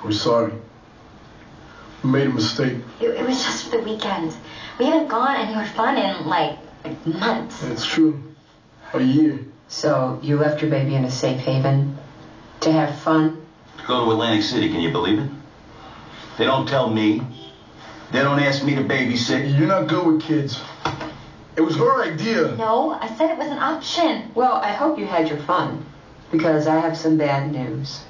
We're sorry. We made a mistake. It was just for the weekend. We haven't gone anywhere fun in, like months. It's true. A year. So you left your baby in a safe haven to have fun? Go to Atlantic City, can you believe it? They don't tell me. They don't ask me to babysit. You're not good with kids. It was her idea. No, I said it was an option. Well, I hope you had your fun, because I have some bad news.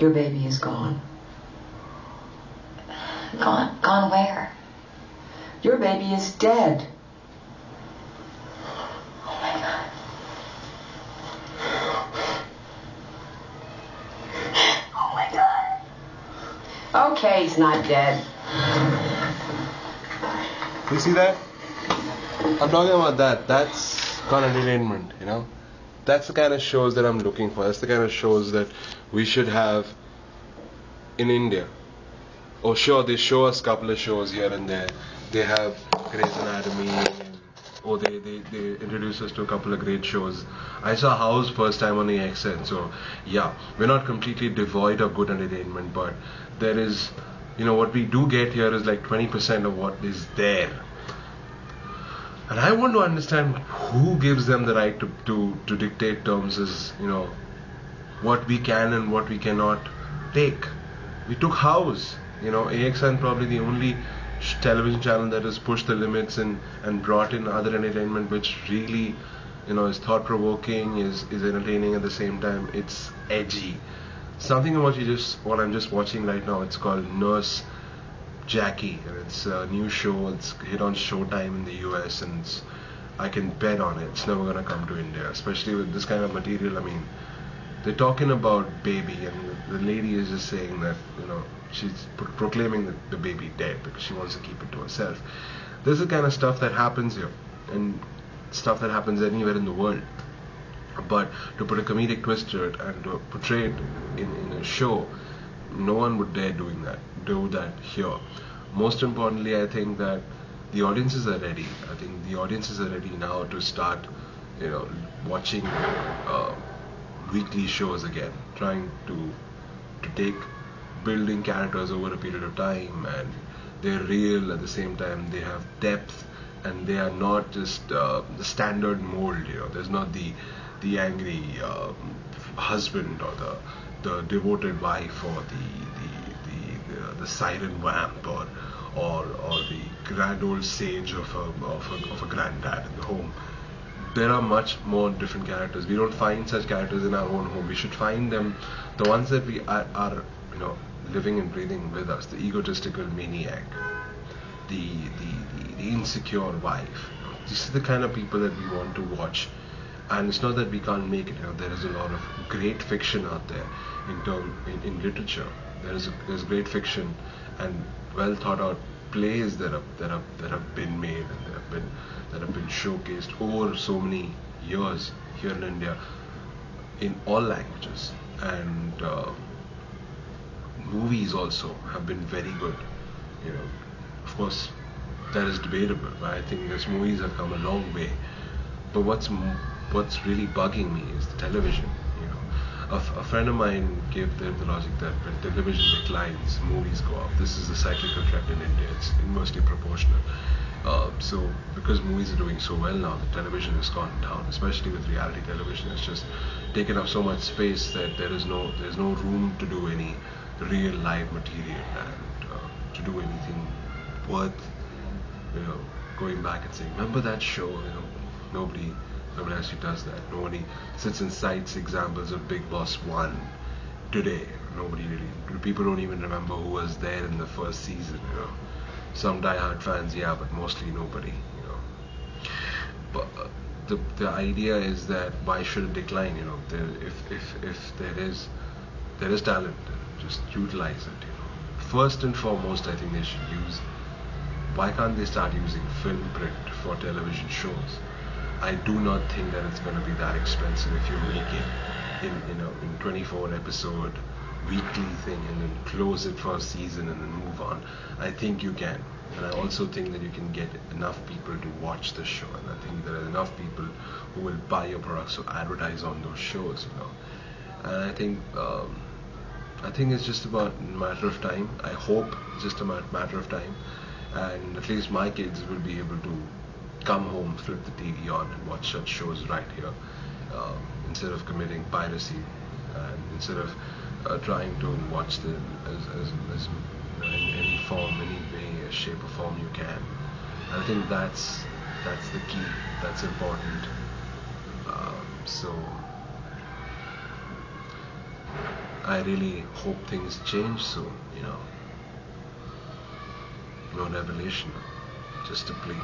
Your baby is gone. Gone where? Your baby is dead. Oh my God. Oh my God. Okay, he's not dead. You see that? I'm talking about that. That's kind of entertainment, you know? That's the kind of shows that I'm looking for. That's the kind of shows that we should have in India. Oh, sure, they show us a couple of shows here and there. They have Grey's Anatomy. And, they introduce us to a couple of great shows. I saw House first time on the AXN. So, yeah, we're not completely devoid of good entertainment, but there is, you know, what we do get here is like 20% of what is there. And I want to understand who gives them the right to dictate terms as, you know, what we can and what we cannot take. We took House, you know, AXN probably the only television channel that has pushed the limits and brought in other entertainment which really, you know, is thought-provoking, is entertaining at the same time. It's edgy. Something what I'm just watching right now, it's called Nurse Jackie, and it's a new show. It's hit on Showtime in the US, and I can bet on it. It's never gonna come to India, especially with this kind of material. I mean, they're talking about baby, and the lady is just saying that, you know, she's proclaiming the baby dead because she wants to keep it to herself. This is the kind of stuff that happens here, and stuff that happens anywhere in the world. But to put a comedic twist to it and to portray it in a show, no one would dare do that here. Most importantly, I think that the audiences are ready. I think the audiences are ready now to start, you know, watching weekly shows again, trying to take building characters over a period of time, and they're real at the same time. They have depth, and they are not just the standard mold. You know, there's not the angry husband or the devoted wife or the siren vamp or the grand old sage of a granddad in the home. There are much more different characters. We don't find such characters in our own home. We should find them, the ones that we are you know, living and breathing with us. The egotistical maniac, the insecure wife. You know, these are the kind of people that we want to watch. And it's not that we can't make it. You know, there is a lot of great fiction out there in literature. There's great fiction and well thought out plays that have been made and that have been showcased over so many years here in India in all languages. And movies also have been very good. You know, of course, that is debatable, but I think these movies have come a long way. But what's really bugging me is the television. You know, a friend of mine gave the logic that when television declines, movies go up. This is the cyclical trend in India. It's inversely proportional. So because movies are doing so well now, the television has gone down, especially with reality television. It's just taken up so much space that there's no room to do any real live material and to do anything worth, you know, going back and saying, remember that show? You know, nobody actually does that. Nobody sits and cites examples of Big Boss 1 today. Nobody really. People don't even remember who was there in the first season. You know, some die-hard fans, yeah, but mostly nobody. You know, but the idea is that why should it decline? You know, if there is talent, just utilize it. You know, first and foremost, I think they should use. Why can't they start using film print for television shows? I do not think that it's going to be that expensive if you make it in 24 episode weekly thing and then close it for a season and then move on. I think you can, and I also think that you can get enough people to watch the show, and I think there are enough people who will buy your products or advertise on those shows. You know, and I think I think it's just about a matter of time. I hope it's just a matter of time, and at least my kids will be able to come home, flip the TV on, and watch such shows right here, instead of committing piracy, and instead of trying to watch them as in any form, any way, shape or form you can. And I think that's the key. That's important. So I really hope things change soon. No revelation, just a plea.